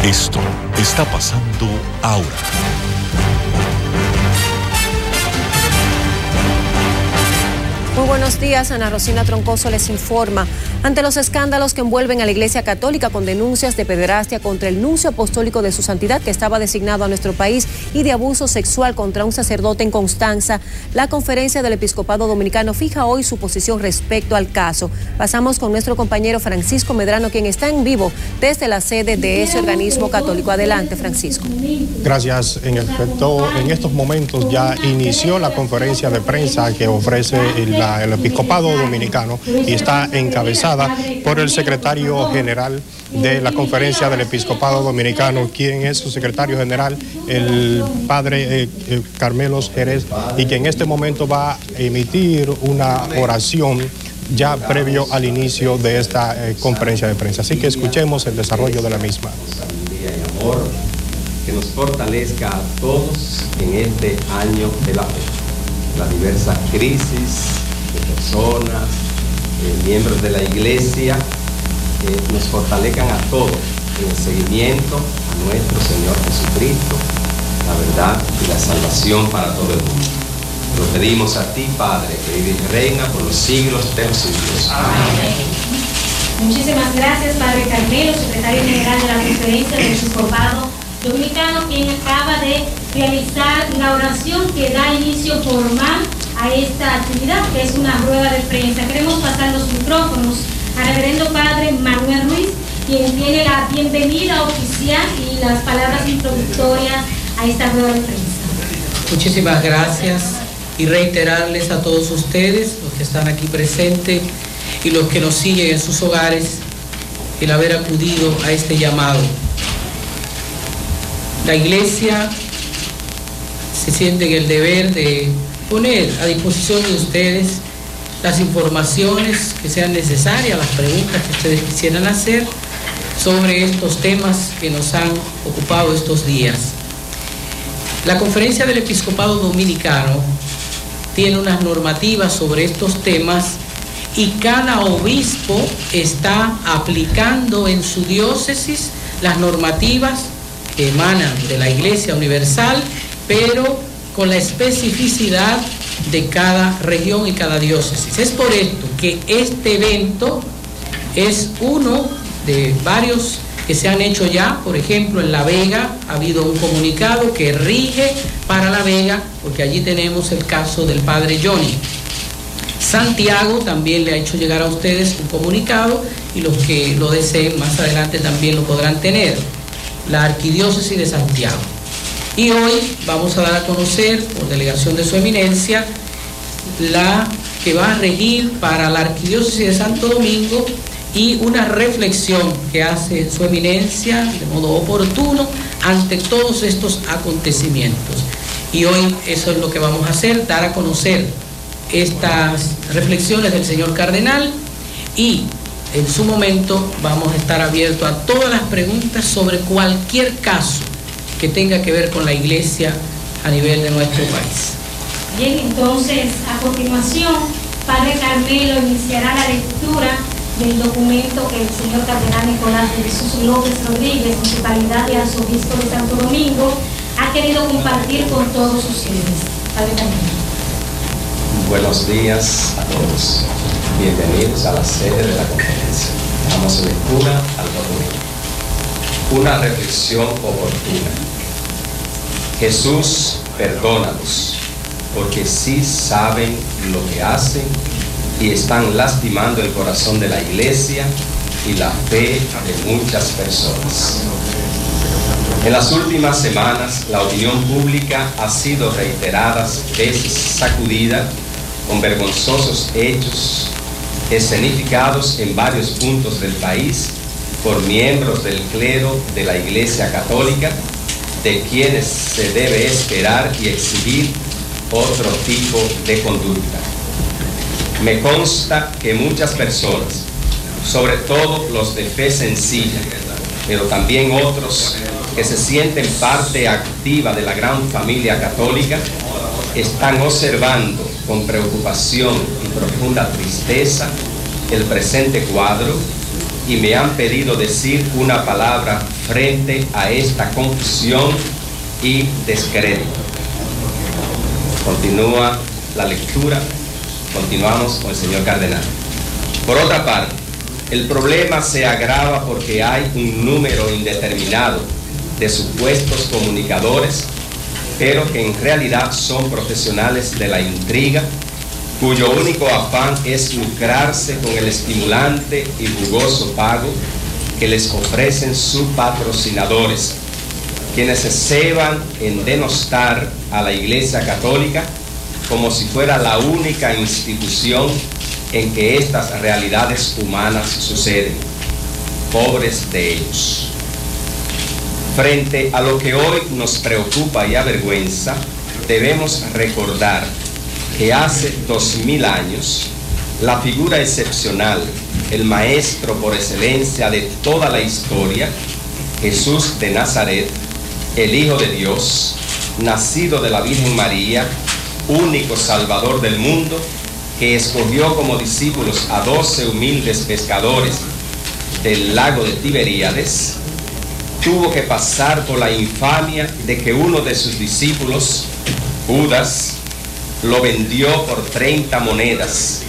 Esto está pasando ahora. Muy buenos días, Ana Rosina Troncoso les informa. Ante los escándalos que envuelven a la Iglesia Católica con denuncias de pederastia contra el nuncio apostólico de su santidad que estaba designado a nuestro país y de abuso sexual contra un sacerdote en Constanza, la Conferencia del Episcopado Dominicano fija hoy su posición respecto al caso. Pasamos con nuestro compañero Francisco Medrano, quien está en vivo desde la sede de ese organismo católico. Adelante, Francisco. Gracias. En efecto, en estos momentos ya inició la conferencia de prensa que ofrece el Episcopado Dominicano y está encabezada por el secretario general de la Conferencia del Episcopado Dominicano, quien es su secretario general, el padre Carmelo Jerez, y que en este momento va a emitir una oración ya previo al inicio de esta conferencia de prensa. Así que escuchemos el desarrollo de la misma. Sabiduría y amor que nos fortalezca a todos en este año de la fe. Las diversas crisis de personas, miembros de la Iglesia, nos fortalezcan a todos en el seguimiento a nuestro Señor Jesucristo, la verdad y la salvación para todo el mundo. Lo pedimos a ti, Padre, que vive y reina por los siglos de los siglos. Amén. Muchísimas gracias, Padre Carmelo, secretario general de la Conferencia del Episcopado Dominicano, quien acaba de realizar la oración que da inicio formal a esta actividad, que es una rueda de prensa. Queremos pasar los micrófonos al reverendo Padre Manuel Ruiz, quien tiene la bienvenida oficial y las palabras introductorias a esta rueda de prensa. Muchísimas gracias y reiterarles a todos ustedes, los que están aquí presentes y los que nos siguen en sus hogares, el haber acudido a este llamado. La Iglesia se siente en el deber de poner a disposición de ustedes las informaciones que sean necesarias, las preguntas que ustedes quisieran hacer sobre estos temas que nos han ocupado estos días. La Conferencia del Episcopado Dominicano tiene unas normativas sobre estos temas y cada obispo está aplicando en su diócesis las normativas que emanan de la Iglesia Universal, pero con la especificidad de cada región y cada diócesis. Es por esto que este evento es uno de varios que se han hecho ya. Por ejemplo, en La Vega ha habido un comunicado que rige para La Vega, porque allí tenemos el caso del padre Johnny. Santiago también le ha hecho llegar a ustedes un comunicado y los que lo deseen más adelante también lo podrán tener. La Arquidiócesis de Santiago. Y hoy vamos a dar a conocer, por delegación de su eminencia, la que va a regir para la Arquidiócesis de Santo Domingo y una reflexión que hace su eminencia de modo oportuno ante todos estos acontecimientos. Y hoy eso es lo que vamos a hacer, dar a conocer estas reflexiones del señor cardenal y en su momento vamos a estar abiertos a todas las preguntas sobre cualquier caso que tenga que ver con la Iglesia a nivel de nuestro país. Bien, entonces, a continuación, Padre Carmelo iniciará la lectura del documento que el señor cardenal Nicolás de Jesús López Rodríguez, municipalidad de arzobispo de Santo Domingo, ha querido compartir con todos ustedes. Padre Carmelo. Buenos días a todos. Bienvenidos a la sede de la conferencia. Damos lectura al documento. Una reflexión oportuna. Jesús, perdónalos, porque sí saben lo que hacen y están lastimando el corazón de la Iglesia y la fe de muchas personas. En las últimas semanas, la opinión pública ha sido reiteradas veces sacudida con vergonzosos hechos escenificados en varios puntos del país por miembros del clero de la Iglesia Católica, de quienes se debe esperar y exigir otro tipo de conducta. Me consta que muchas personas, sobre todo los de fe sencilla, pero también otros que se sienten parte activa de la gran familia católica, están observando con preocupación y profunda tristeza el presente cuadro y me han pedido decir una palabra frente a esta confusión y descrédito. Continúa la lectura, continuamos con el señor cardenal. Por otra parte, el problema se agrava porque hay un número indeterminado de supuestos comunicadores, pero que en realidad son profesionales de la intriga, cuyo único afán es lucrarse con el estimulante y jugoso pago que les ofrecen sus patrocinadores, quienes se ceban en denostar a la Iglesia Católica como si fuera la única institución en que estas realidades humanas suceden. Pobres de ellos. Frente a lo que hoy nos preocupa y avergüenza, debemos recordar que hace 2000 años, la figura excepcional, el maestro por excelencia de toda la historia, Jesús de Nazaret, el Hijo de Dios, nacido de la Virgen María, único Salvador del mundo, que escogió como discípulos a 12 humildes pescadores del lago de Tiberíades, tuvo que pasar por la infamia de que uno de sus discípulos, Judas, lo vendió por 30 monedas,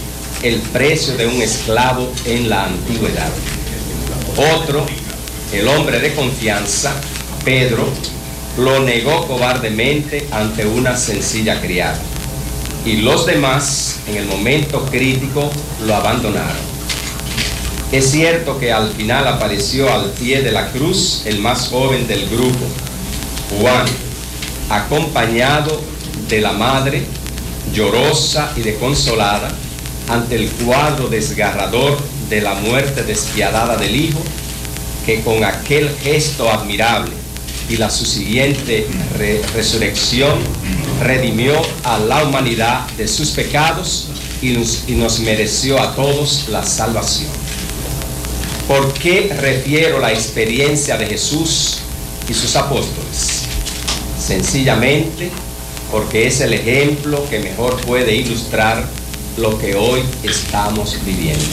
el precio de un esclavo en la antigüedad. Otro, el hombre de confianza, Pedro, lo negó cobardemente ante una sencilla criada. Y los demás, en el momento crítico, lo abandonaron. Es cierto que al final apareció al pie de la cruz el más joven del grupo, Juan, acompañado de la madre, llorosa y desconsolada, ante el cuadro desgarrador de la muerte despiadada del Hijo, que con aquel gesto admirable y la subsiguiente resurrección redimió a la humanidad de sus pecados y nos mereció a todos la salvación. ¿Por qué refiero la experiencia de Jesús y sus apóstoles? Sencillamente porque es el ejemplo que mejor puede ilustrar lo que hoy estamos viviendo.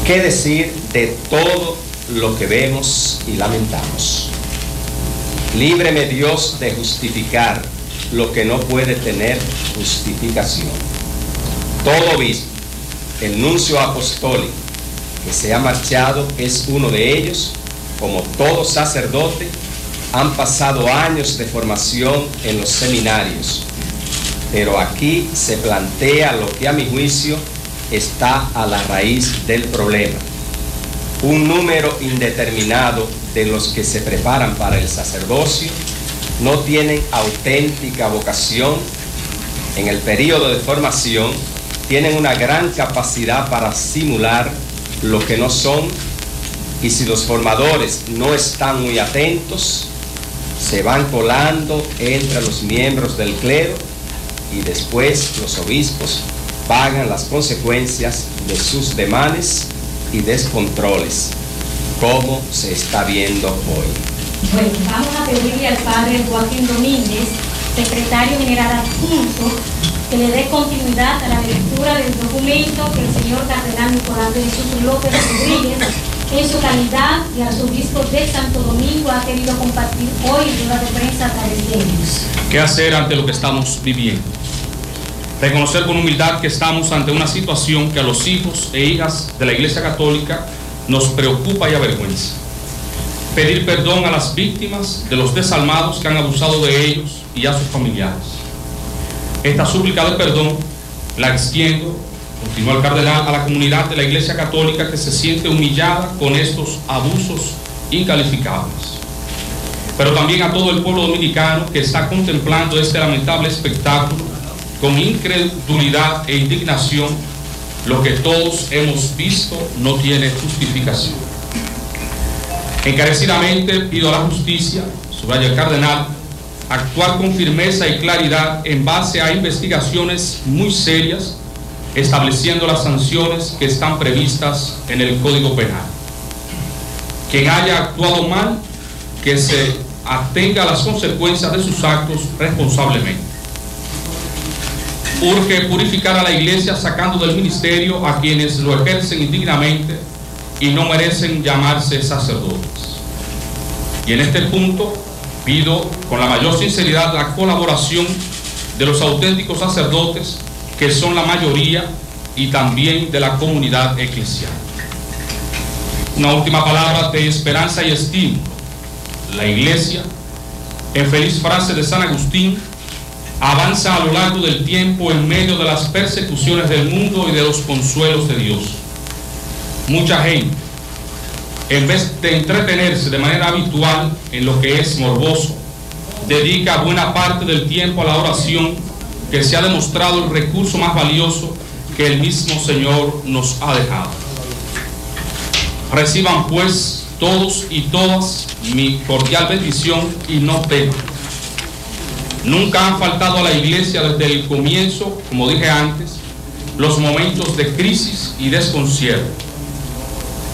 ¿Qué decir de todo lo que vemos y lamentamos? Líbreme Dios de justificar lo que no puede tener justificación. Todo obispo, el nuncio apostólico que se ha marchado es uno de ellos, como todo sacerdote, han pasado años de formación en los seminarios, pero aquí se plantea lo que a mi juicio está a la raíz del problema. Un número indeterminado de los que se preparan para el sacerdocio no tienen auténtica vocación. En el periodo de formación tienen una gran capacidad para simular lo que no son, y si los formadores no están muy atentos, se van colando entre los miembros del clero y después los obispos pagan las consecuencias de sus demanes y descontroles, como se está viendo hoy. Bueno, vamos a pedirle al padre Joaquín Domínguez, secretario general adjunto, que le dé continuidad a la lectura del documento que el señor cardenal Nicolás de Jesús López Rodríguez, en su calidad y arzobispo de Santo Domingo, ha querido compartir hoy en rueda de prensa a través de ellos. ¿Qué hacer ante lo que estamos viviendo? Reconocer con humildad que estamos ante una situación que a los hijos e hijas de la Iglesia Católica nos preocupa y avergüenza. Pedir perdón a las víctimas de los desalmados que han abusado de ellos y a sus familiares. Esta súplica de perdón la extiendo, continúa el cardenal, a la comunidad de la Iglesia Católica que se siente humillada con estos abusos incalificables, pero también a todo el pueblo dominicano que está contemplando este lamentable espectáculo con incredulidad e indignación. Lo que todos hemos visto no tiene justificación. Encarecidamente pido a la justicia, subraya el cardenal, actuar con firmeza y claridad en base a investigaciones muy serias, estableciendo las sanciones que están previstas en el Código Penal. Quien haya actuado mal, que se atenga a las consecuencias de sus actos responsablemente. Urge purificar a la iglesia sacando del ministerio a quienes lo ejercen indignamente y no merecen llamarse sacerdotes. Y en este punto pido con la mayor sinceridad la colaboración de los auténticos sacerdotes, que son la mayoría, y también de la comunidad eclesial. Una última palabra de esperanza y estímulo. La iglesia, en feliz frase de San Agustín, avanza a lo largo del tiempo en medio de las persecuciones del mundo y de los consuelos de Dios. Mucha gente, en vez de entretenerse de manera habitual en lo que es morboso, dedica buena parte del tiempo a la oración, que se ha demostrado el recurso más valioso que el mismo Señor nos ha dejado. Reciban pues todos y todas mi cordial bendición y no teman. Nunca han faltado a la iglesia desde el comienzo, como dije antes, los momentos de crisis y desconcierto.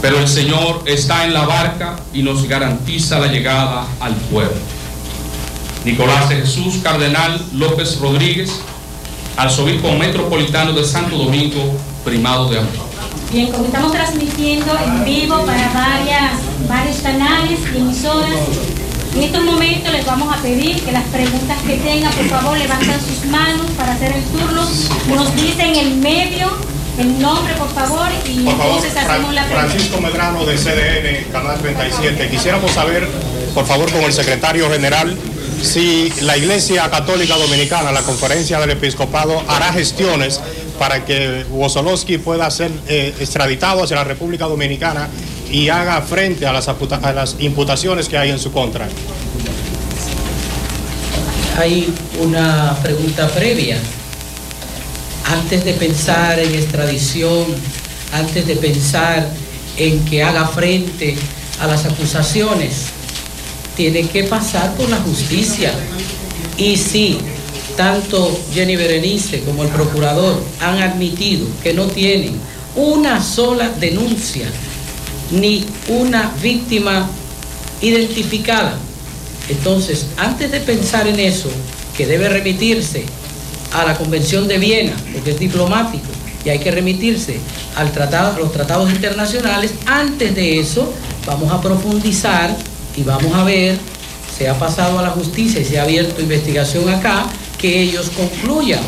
Pero el Señor está en la barca y nos garantiza la llegada al pueblo. Nicolás de Jesús Cardenal López Rodríguez, arzobispo metropolitano de Santo Domingo, primado de amor. Bien, como estamos transmitiendo en vivo para varios canales y emisoras, en estos momentos les vamos a pedir que las preguntas que tengan, por favor, levanten sus manos para hacer el turno. Nos dicen el medio, el nombre, por favor, y por favor, entonces hacemos la pregunta. Francisco Medrano, de CDN, Canal 37. Quisiéramos saber, por favor, con el secretario general, si la Iglesia Católica Dominicana, la Conferencia del Episcopado, hará gestiones para que Wozolowski pueda ser extraditado hacia la República Dominicana y haga frente a las imputaciones que hay en su contra. Hay una pregunta previa. Antes de pensar en extradición, antes de pensar en que haga frente a las acusaciones, tiene que pasar por la justicia. Y si tanto Jenny Berenice como el procurador han admitido que no tienen una sola denuncia ni una víctima identificada, entonces antes de pensar en eso, que debe remitirse a la Convención de Viena, porque es diplomático y hay que remitirse a los tratados internacionales, antes de eso vamos a profundizar y vamos a ver, se ha pasado a la justicia y se ha abierto investigación acá, que ellos concluyan,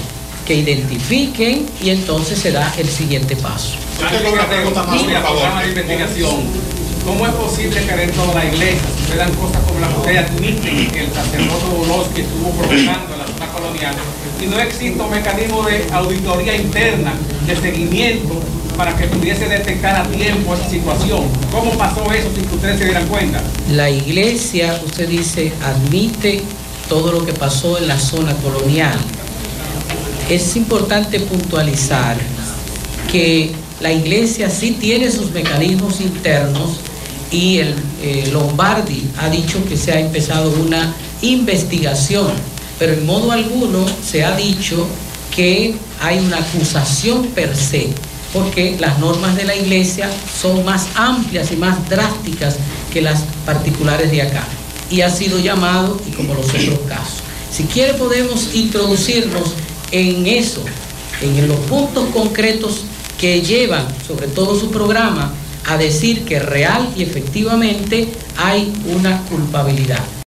que identifiquen, y entonces será el siguiente paso. ¿Cómo es posible que dentro de la iglesia sucedan cosas como las que ustedes admiten que el sacerdote Wozolowski estuvo provocando en la zona colonial y no existe un mecanismo de auditoría interna, de seguimiento, para que pudiese detectar a tiempo esa situación? ¿Cómo pasó eso sin que ustedes se dieran cuenta? La iglesia, usted dice, admite todo lo que pasó en la zona colonial. Es importante puntualizar que la iglesia sí tiene sus mecanismos internos y el Lombardi ha dicho que se ha empezado una investigación, pero en modo alguno se ha dicho que hay una acusación per se, porque las normas de la iglesia son más amplias y más drásticas que las particulares de acá, y ha sido llamado, y como los otros casos. Si quiere podemos introducirnos en eso, en los puntos concretos que llevan, sobre todo su programa, a decir que real y efectivamente hay una culpabilidad.